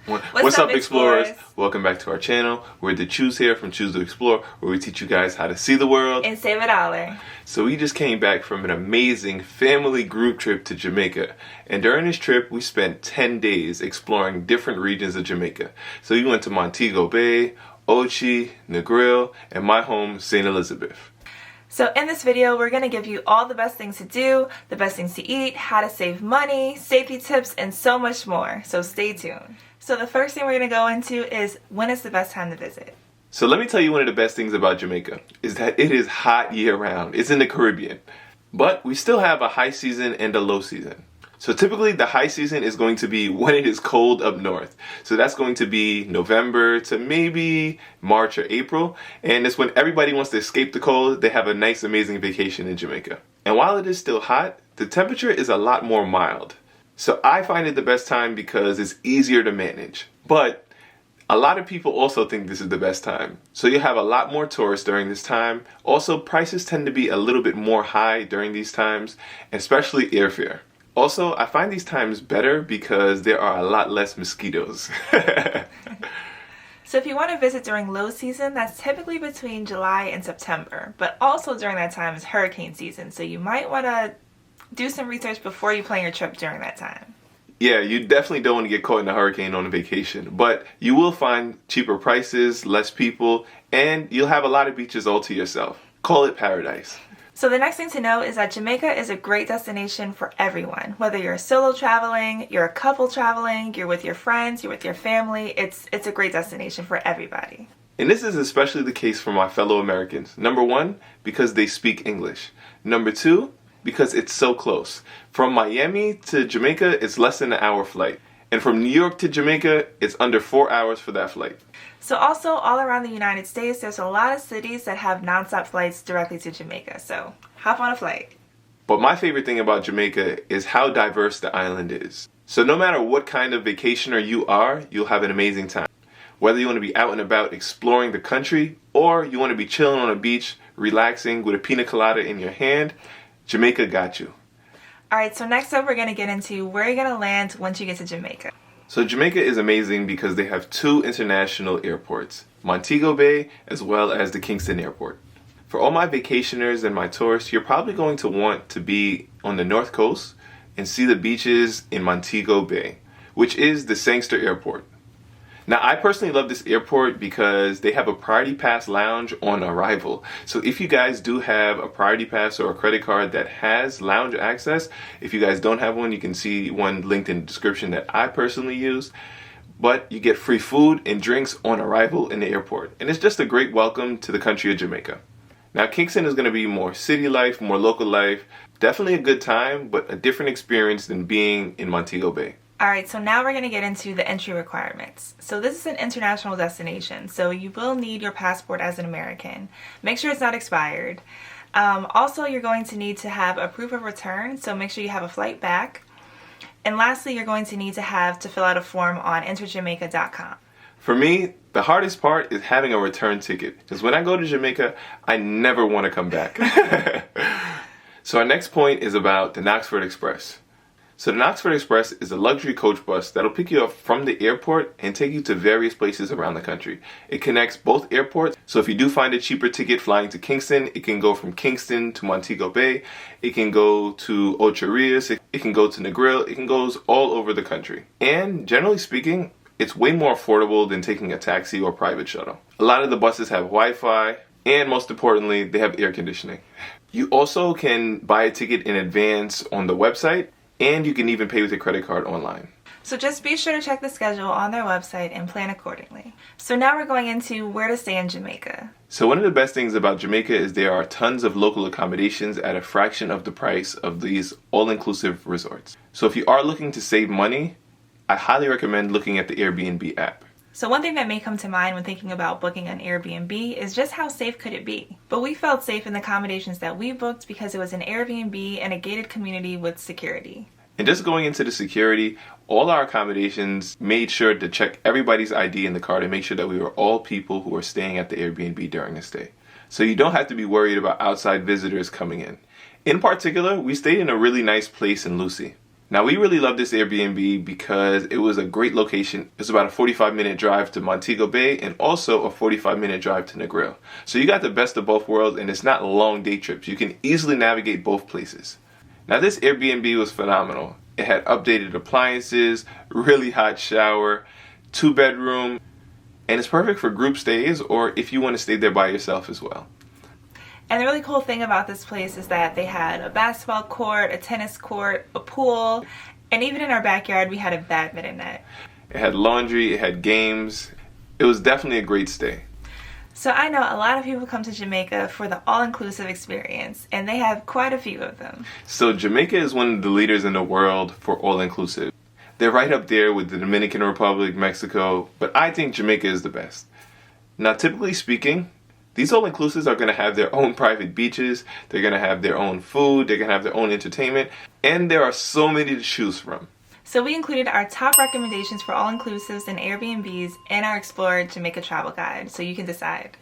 What's up, explorers? Welcome back to our channel. We're the Choose here from Choose to Explore, where we teach you guys how to see the world and save $1. So we just came back from an amazing family group trip to Jamaica. And during this trip, we spent 10 days exploring different regions of Jamaica. So we went to Montego Bay, Ocho, Negril, and my home, St. Elizabeth. So in this video, we're going to give you all the best things to do, the best things to eat, how to save money, safety tips, and so much more. So stay tuned. So the first thing we're going to go into is when is the best time to visit. So let me tell you one of the best things about Jamaica is that it is hot year-round. It's in the Caribbean. But we still have a high season and a low season. So typically the high season is going to be when it is cold up north. So that's going to be November to maybe March or April. And it's when everybody wants to escape the cold. They have a nice, amazing vacation in Jamaica. And while it is still hot, the temperature is a lot more mild. So I find it the best time because it's easier to manage. But a lot of people also think this is the best time. So you have a lot more tourists during this time. Also, prices tend to be a little bit more high during these times, especially airfare. Also, I find these times better because there are a lot less mosquitoes. So if you want to visit during low season, that's typically between July and September. But also during that time is hurricane season, so you might want to do some research before you plan your trip during that time. Yeah, you definitely don't want to get caught in a hurricane on a vacation, but you will find cheaper prices, less people, and you'll have a lot of beaches all to yourself. Call it paradise. So the next thing to know is that Jamaica is a great destination for everyone. Whether you're solo traveling, you're a couple traveling, you're with your friends, you're with your family, it's a great destination for everybody. And this is especially the case for my fellow Americans. Number one, because they speak English. Number two, because it's so close. From Miami to Jamaica, it's less than an hour flight. And from New York to Jamaica, it's under 4 hours for that flight. So also, all around the United States, there's a lot of cities that have nonstop flights directly to Jamaica. So hop on a flight. But my favorite thing about Jamaica is how diverse the island is. So no matter what kind of vacationer you are, you'll have an amazing time. Whether you want to be out and about exploring the country, or you want to be chilling on a beach, relaxing with a pina colada in your hand, Jamaica got you. Alright, so next up we're going to get into where you're going to land once you get to Jamaica. So Jamaica is amazing because they have 2 international airports, Montego Bay as well as the Kingston Airport. For all my vacationers and my tourists, you're probably going to want to be on the north coast and see the beaches in Montego Bay, which is the Sangster Airport. Now, I personally love this airport because they have a Priority Pass lounge on arrival. So if you guys do have a Priority Pass or a credit card that has lounge access, if you guys don't have one, you can see one linked in the description that I personally use. But you get free food and drinks on arrival in the airport. And it's just a great welcome to the country of Jamaica. Now, Kingston is going to be more city life, more local life. Definitely a good time, but a different experience than being in Montego Bay. Alright, so now we're going to get into the entry requirements. So this is an international destination, so you will need your passport as an American. Make sure it's not expired. Also, you're going to need to have a proof of return, so make sure you have a flight back. And lastly, you're going to need to fill out a form on enterjamaica.com. For me, the hardest part is having a return ticket. Because when I go to Jamaica, I never want to come back. So our next point is about the Knoxford Express. So the Knoxford Express is a luxury coach bus that'll pick you up from the airport and take you to various places around the country. It connects both airports, so if you do find a cheaper ticket flying to Kingston, it can go from Kingston to Montego Bay, it can go to Ocho Rios, it can go to Negril, it can go all over the country. And generally speaking, it's way more affordable than taking a taxi or private shuttle. A lot of the buses have Wi-Fi, and most importantly, they have air conditioning. You also can buy a ticket in advance on the website, and you can even pay with your credit card online. So just be sure to check the schedule on their website and plan accordingly. So now we're going into where to stay in Jamaica. So one of the best things about Jamaica is there are tons of local accommodations at a fraction of the price of these all-inclusive resorts. So if you are looking to save money, I highly recommend looking at the Airbnb app. So one thing that may come to mind when thinking about booking an Airbnb is just how safe could it be? But we felt safe in the accommodations that we booked because it was an Airbnb and a gated community with security. And just going into the security, all our accommodations made sure to check everybody's ID in the car to make sure that we were all people who were staying at the Airbnb during the stay. So you don't have to be worried about outside visitors coming in. In particular, we stayed in a really nice place in Lucia. Now, we really love this Airbnb because it was a great location. It's about a 45-minute drive to Montego Bay and also a 45-minute drive to Negril. So you got the best of both worlds, and it's not long day trips. You can easily navigate both places. Now, this Airbnb was phenomenal. It had updated appliances, really hot shower, 2-bedroom, and it's perfect for group stays or if you want to stay there by yourself as well. And the really cool thing about this place is that they had a basketball court, a tennis court, a pool, and even in our backyard we had a badminton net. It had laundry, it had games. It was definitely a great stay. So I know a lot of people come to Jamaica for the all-inclusive experience, and they have quite a few of them. So Jamaica is one of the leaders in the world for all-inclusive. They're right up there with the Dominican Republic, Mexico, but I think Jamaica is the best. Now, typically speaking, these all-inclusives are going to have their own private beaches, they're going to have their own food, they're going to have their own entertainment, and there are so many to choose from. So we included our top recommendations for all-inclusives and Airbnbs in our Explore Jamaica travel guide, so you can decide.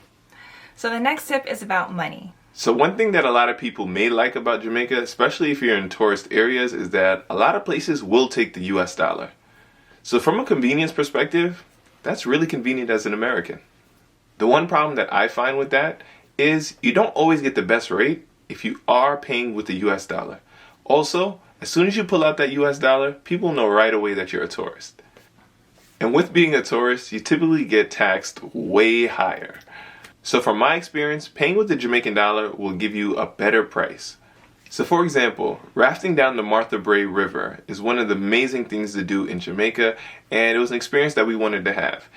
So the next tip is about money. So one thing that a lot of people may like about Jamaica, especially if you're in tourist areas, is that a lot of places will take the US dollar. So from a convenience perspective, that's really convenient as an American. The one problem that I find with that is you don't always get the best rate if you are paying with the US dollar. Also, as soon as you pull out that US dollar, people know right away that you're a tourist. And with being a tourist, you typically get taxed way higher. So from my experience, paying with the Jamaican dollar will give you a better price. So for example, rafting down the Martha Brae River is one of the amazing things to do in Jamaica, and it was an experience that we wanted to have.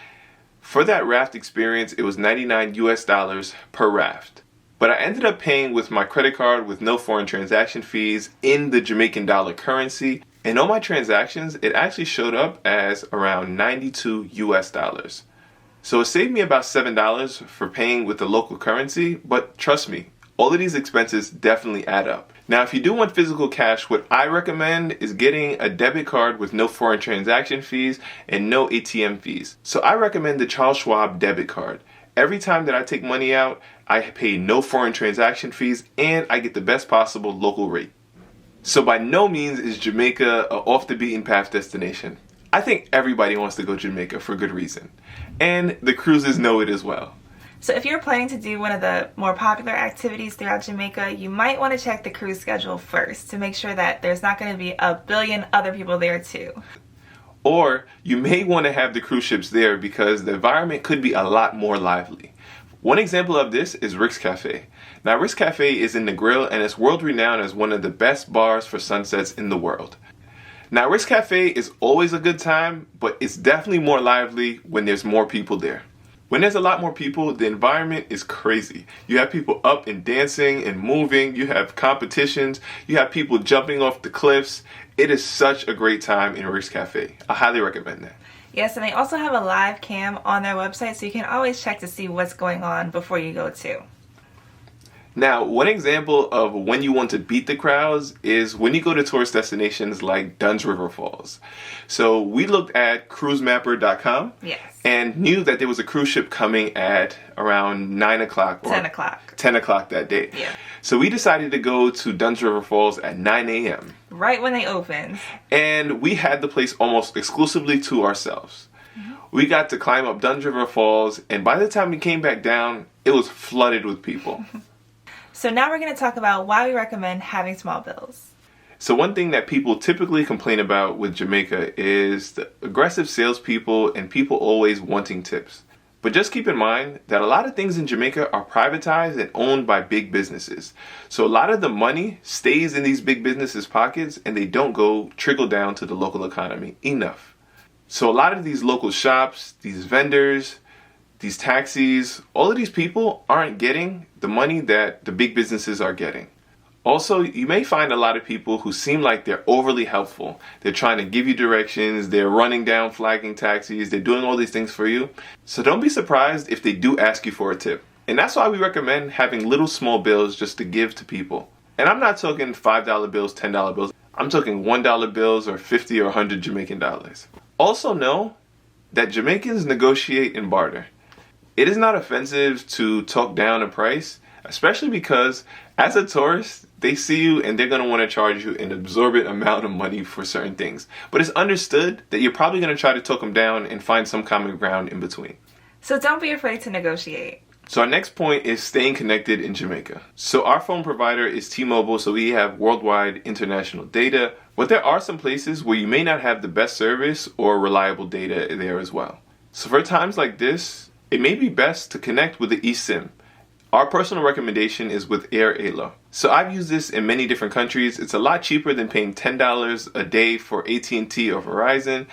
For that raft experience, it was 99 US dollars per raft. But I ended up paying with my credit card with no foreign transaction fees in the Jamaican dollar currency. And on my transactions, it actually showed up as around 92 US dollars. So it saved me about $7 for paying with the local currency, but trust me, all of these expenses definitely add up. Now, if you do want physical cash, what I recommend is getting a debit card with no foreign transaction fees and no ATM fees. So I recommend the Charles Schwab debit card. Every time that I take money out, I pay no foreign transaction fees and I get the best possible local rate. So by no means is Jamaica an off the beaten path destination. I think everybody wants to go to Jamaica for good reason. And the cruises know it as well. So if you're planning to do one of the more popular activities throughout Jamaica, you might want to check the cruise schedule first to make sure that there's not going to be a billion other people there too. Or you may want to have the cruise ships there because the environment could be a lot more lively. One example of this is Rick's Cafe. Now, Rick's Cafe is in Negril and it's world renowned as one of the best bars for sunsets in the world. Now, Rick's Cafe is always a good time, but it's definitely more lively when there's more people there. When there's a lot more people, the environment is crazy. You have people up and dancing and moving. You have competitions. You have people jumping off the cliffs. It is such a great time in Rick's Cafe. I highly recommend that. Yes, and they also have a live cam on their website, so you can always check to see what's going on before you go too. Now, one example of when you want to beat the crowds is when you go to tourist destinations like Dunn's River Falls. So we looked at cruisemapper.com and knew that there was a cruise ship coming at around 9 o'clock or 10 o'clock. 10 o'clock that day. Yeah. So we decided to go to Dunn's River Falls at 9 a.m. Right when they opened. And we had the place almost exclusively to ourselves. We got to climb up Dunn's River Falls, and by the time we came back down, it was flooded with people. So now we're going to talk about why we recommend having small bills. So one thing that people typically complain about with Jamaica is the aggressive salespeople and people always wanting tips. But just keep in mind that a lot of things in Jamaica are privatized and owned by big businesses. So a lot of the money stays in these big businesses' pockets and they don't go trickle down to the local economy enough. So a lot of these local shops, these vendors, these taxis, all of these people aren't getting the money that the big businesses are getting. Also, you may find a lot of people who seem like they're overly helpful. They're trying to give you directions, they're running down flagging taxis, they're doing all these things for you. So don't be surprised if they do ask you for a tip. And that's why we recommend having little small bills just to give to people. And I'm not talking $5 bills, $10 bills. I'm talking $1 bills or 50 or 100 Jamaican dollars. Also know that Jamaicans negotiate and barter. It is not offensive to talk down a price, especially because as a tourist, they see you and they're going to want to charge you an absorbent amount of money for certain things. But it's understood that you're probably going to try to talk them down and find some common ground in between. So don't be afraid to negotiate. So our next point is staying connected in Jamaica. So our phone provider is T-Mobile, so we have worldwide international data. But there are some places where you may not have the best service or reliable data there as well. So for times like this, it may be best to connect with the eSIM. Our personal recommendation is with AirAlo. So I've used this in many different countries. It's a lot cheaper than paying $10 a day for AT&T or Verizon.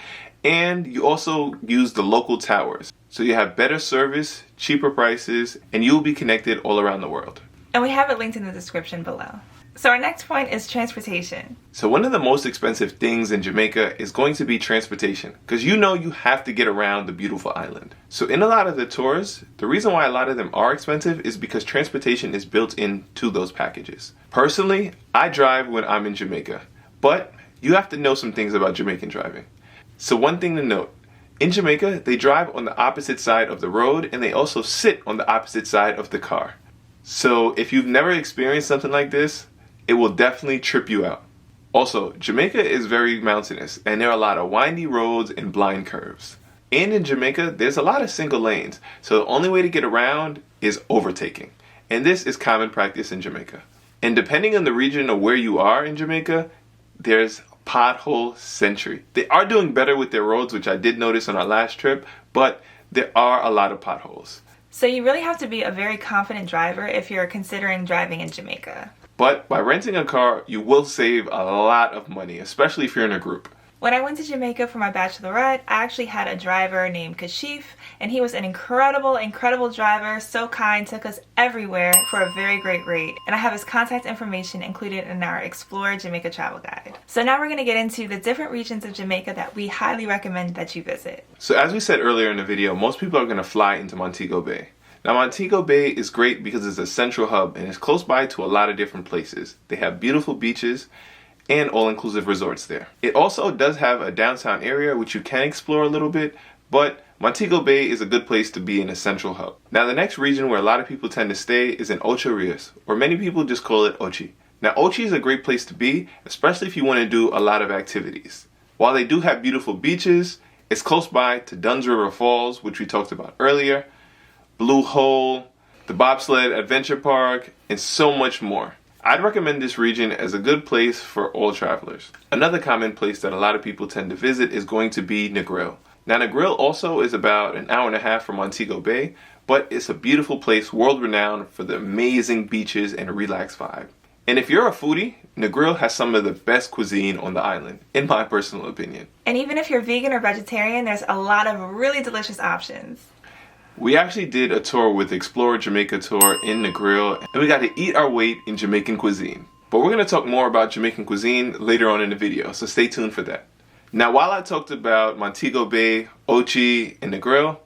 And you also use the local towers. So you have better service, cheaper prices, and you'll be connected all around the world. And we have it linked in the description below. So our next point is transportation. So one of the most expensive things in Jamaica is going to be transportation, because you have to get around the beautiful island. So in a lot of the tours, the reason why a lot of them are expensive is because transportation is built into those packages. Personally, I drive when I'm in Jamaica, but you have to know some things about Jamaican driving. So one thing to note, in Jamaica, they drive on the opposite side of the road and they also sit on the opposite side of the car. So if you've never experienced something like this, it will definitely trip you out. Also, Jamaica is very mountainous and there are a lot of windy roads and blind curves. And in Jamaica, there's a lot of single lanes, so the only way to get around is overtaking. And this is common practice in Jamaica. And depending on the region of where you are in Jamaica, there's pothole century. They are doing better with their roads, which I did notice on our last trip, but there are a lot of potholes. So you really have to be a very confident driver if you're considering driving in Jamaica. But by renting a car, you will save a lot of money, especially if you're in a group. When I went to Jamaica for my bachelorette, I actually had a driver named Kashif, and he was an incredible driver, so kind, took us everywhere for a very great rate. And I have his contact information included in our Explore Jamaica travel guide. So now we're going to get into the different regions of Jamaica that we highly recommend that you visit. So as we said earlier in the video, most people are going to fly into Montego Bay. Now Montego Bay is great because it's a central hub and it's close by to a lot of different places. They have beautiful beaches and all-inclusive resorts there. It also does have a downtown area which you can explore a little bit, but Montego Bay is a good place to be in a central hub. Now the next region where a lot of people tend to stay is in Ocho Rios, or many people just call it Ochi. Now Ochi is a great place to be, especially if you want to do a lot of activities. While they do have beautiful beaches, it's close by to Duns River Falls, which we talked about earlier, Blue Hole, the Bobsled Adventure Park, and so much more. I'd recommend this region as a good place for all travelers. Another common place that a lot of people tend to visit is going to be Negril. Now Negril also is about an hour and a half from Montego Bay, but it's a beautiful place, world-renowned for the amazing beaches and a relaxed vibe. And if you're a foodie, Negril has some of the best cuisine on the island, in my personal opinion. And even if you're vegan or vegetarian, there's a lot of really delicious options. We actually did a tour with Explore Jamaica Tour in Negril, and we got to eat our weight in Jamaican cuisine. But we're going to talk more about Jamaican cuisine later on in the video, so stay tuned for that. Now, while I talked about Montego Bay, Ochi, and Negril,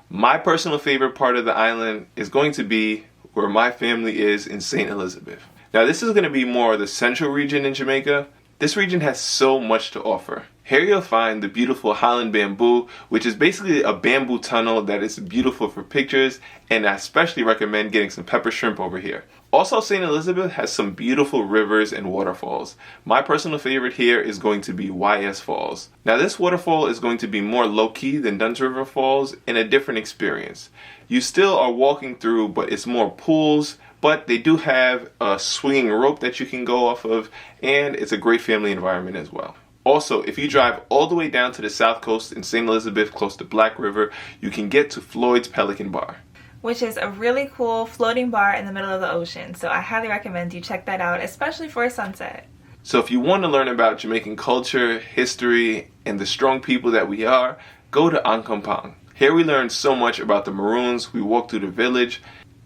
my personal favorite part of the island is going to be where my family is in St. Elizabeth. Now, this is going to be more the central region in Jamaica. This region has so much to offer. Here you'll find the beautiful Highland Bamboo, which is basically a bamboo tunnel that is beautiful for pictures, and I especially recommend getting some pepper shrimp over here. Also, St. Elizabeth has some beautiful rivers and waterfalls. My personal favorite here is going to be YS Falls. Now this waterfall is going to be more low-key than Duns River Falls and a different experience. You still are walking through, but it's more pools, but they do have a swinging rope that you can go off of, and it's a great family environment as well. Also, if you drive all the way down to the south coast in St. Elizabeth, close to Black River, you can get to Floyd's Pelican Bar, which is a really cool floating bar in the middle of the ocean. So I highly recommend you check that out, especially for a sunset. So if you want to learn about Jamaican culture, history, and the strong people that we are, go to Ankampang. Here we learned so much about the Maroons, we walked through the village,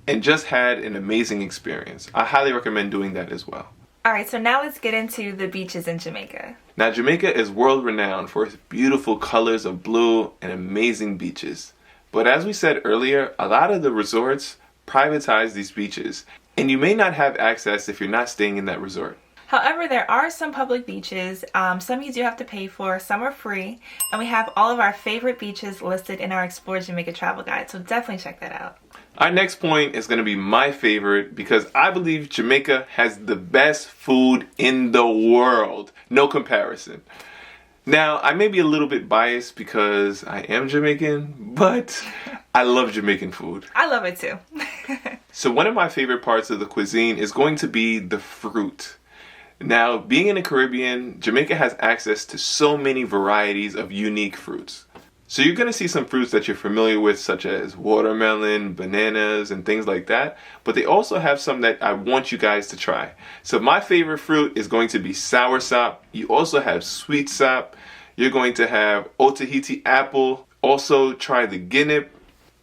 and just had an amazing experience. I highly recommend doing that as well. Alright, so now let's get into the beaches in Jamaica. Now Jamaica is world renowned for its beautiful colors of blue and amazing beaches. But as we said earlier, a lot of the resorts privatize these beaches, and you may not have access if you're not staying in that resort. However, there are some public beaches. Some you do have to pay for, some are free, and we have all of our favorite beaches listed in our Explore Jamaica travel guide, so definitely check that out. Our next point is going to be my favorite because I believe Jamaica has the best food in the world. No comparison. Now, I may be a little bit biased because I am Jamaican, but I love Jamaican food. I love it too. So one of my favorite parts of the cuisine is going to be the fruit. Now, being in the Caribbean, Jamaica has access to so many varieties of unique fruits. So you're going to see some fruits that you're familiar with, such as watermelon, bananas, and things like that. But they also have some that I want you guys to try. So my favorite fruit is going to be soursop. You also have sweet sop. You're going to have Otaheite apple. Also try the guinea.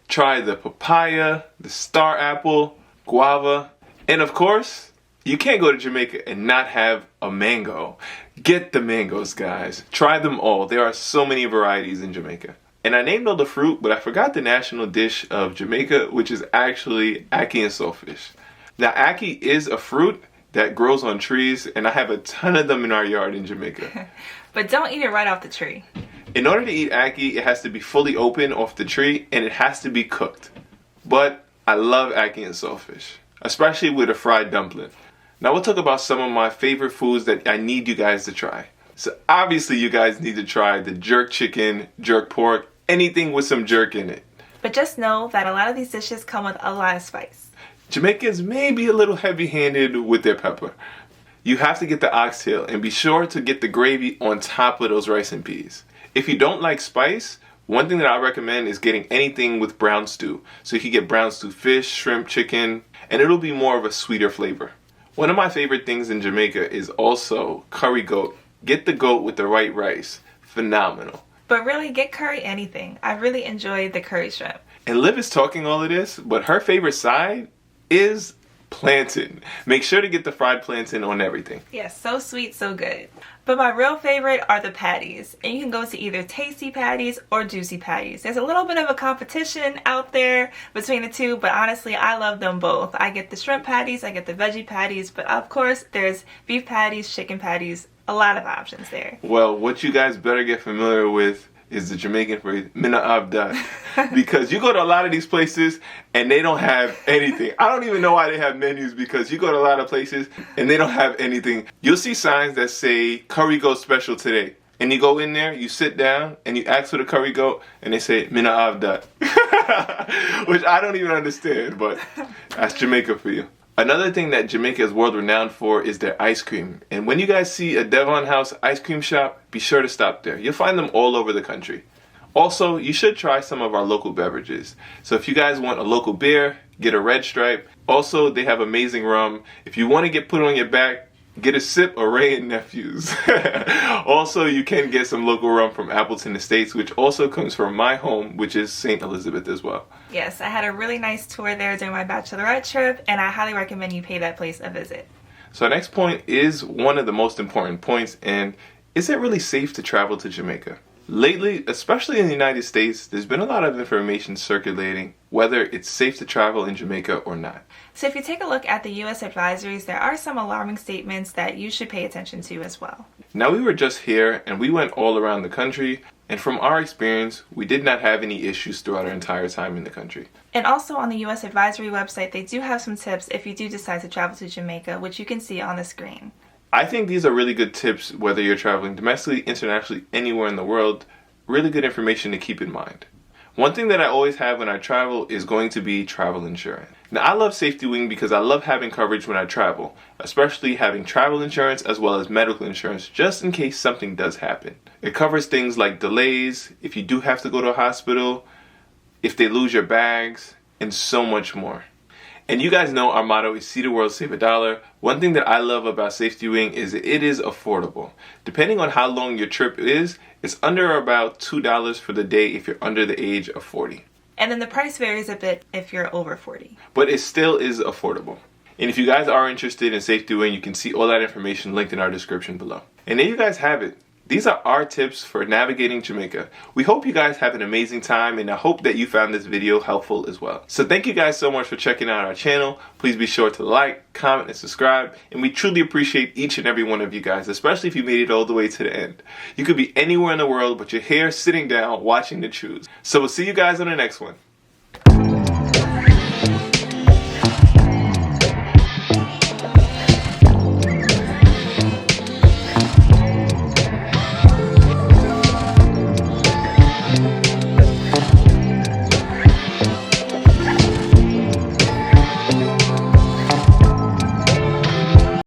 Try the papaya, the star apple, guava. And of course, you can't go to Jamaica and not have a mango. Get the mangoes, guys. Try them all. There are so many varieties in Jamaica. And I named all the fruit, but I forgot the national dish of Jamaica, which is actually ackee and saltfish. Now, ackee is a fruit that grows on trees, and I have a ton of them in our yard in Jamaica. But don't eat it right off the tree. In order to eat ackee, it has to be fully open off the tree, and it has to be cooked. But I love ackee and saltfish, especially with a fried dumpling. Now we'll talk about some of my favorite foods that I need you guys to try. So obviously you guys need to try the jerk chicken, jerk pork, anything with some jerk in it. But just know that a lot of these dishes come with a lot of spice. Jamaicans may be a little heavy-handed with their pepper. You have to get the oxtail and be sure to get the gravy on top of those rice and peas. If you don't like spice, one thing that I recommend is getting anything with brown stew. So you can get brown stew fish, shrimp, chicken, and it'll be more of a sweeter flavor. One of my favorite things in Jamaica is also curry goat. Get the goat with the right rice. Phenomenal. But really, get curry anything. I really enjoyed the curry shrimp. And Liv is talking all of this, but her favorite side is plantain. Make sure to get the fried plantain on everything. Yes, so sweet, so good. But my real favorite are the patties. And you can go to either tasty patties or juicy patties. There's a little bit of a competition out there between the two, but honestly, I love them both. I get the shrimp patties, I get the veggie patties, but of course, there's beef patties, chicken patties, a lot of options there. Well, what you guys better get familiar with is the Jamaican phrase, mina abda. Because you go to a lot of these places and they don't have anything. I don't even know why they have menus, because you go to a lot of places and they don't have anything. You'll see signs that say curry goat special today. And you go in there, you sit down, and you ask for the curry goat, and they say, mina abda. Which I don't even understand, but that's Jamaica for you. Another thing that Jamaica is world renowned for is their ice cream. And when you guys see a Devon House ice cream shop, be sure to stop there. You'll find them all over the country. Also, you should try some of our local beverages. So if you guys want a local beer, get a Red Stripe. Also, they have amazing rum. If you want to get put on your back, get a sip of Ray and Nephews. Also, you can get some local rum from Appleton Estates, which also comes from my home, which is St. Elizabeth as well. Yes, I had a really nice tour there during my bachelorette trip, and I highly recommend you pay that place a visit. So our next point is one of the most important points, and is it really safe to travel to Jamaica? Lately, especially in the United States, there's been a lot of information circulating whether it's safe to travel in Jamaica or not. So if you take a look at the U.S. advisories, there are some alarming statements that you should pay attention to as well. Now, we were just here and we went all around the country, and from our experience, we did not have any issues throughout our entire time in the country. And also on the U.S. advisory website, they do have some tips if you do decide to travel to Jamaica, which you can see on the screen. I think these are really good tips whether you're traveling domestically, internationally, anywhere in the world. Really good information to keep in mind. One thing that I always have when I travel is going to be travel insurance. Now, I love Safety Wing because I love having coverage when I travel, especially having travel insurance as well as medical insurance just in case something does happen. It covers things like delays, if you do have to go to a hospital, if they lose your bags, and so much more. And you guys know our motto is see the world, save a dollar. One thing that I love about Safety Wing is it is affordable. Depending on how long your trip is, it's under about $2 for the day if you're under the age of 40. And then the price varies a bit if you're over 40. But it still is affordable. And if you guys are interested in Safety Wing, you can see all that information linked in our description below. And there you guys have it. These are our tips for navigating Jamaica. We hope you guys have an amazing time, and I hope that you found this video helpful as well. So thank you guys so much for checking out our channel. Please be sure to like, comment, and subscribe. And we truly appreciate each and every one of you guys, especially if you made it all the way to the end. You could be anywhere in the world, but you're here sitting down watching the truths. So we'll see you guys on the next one.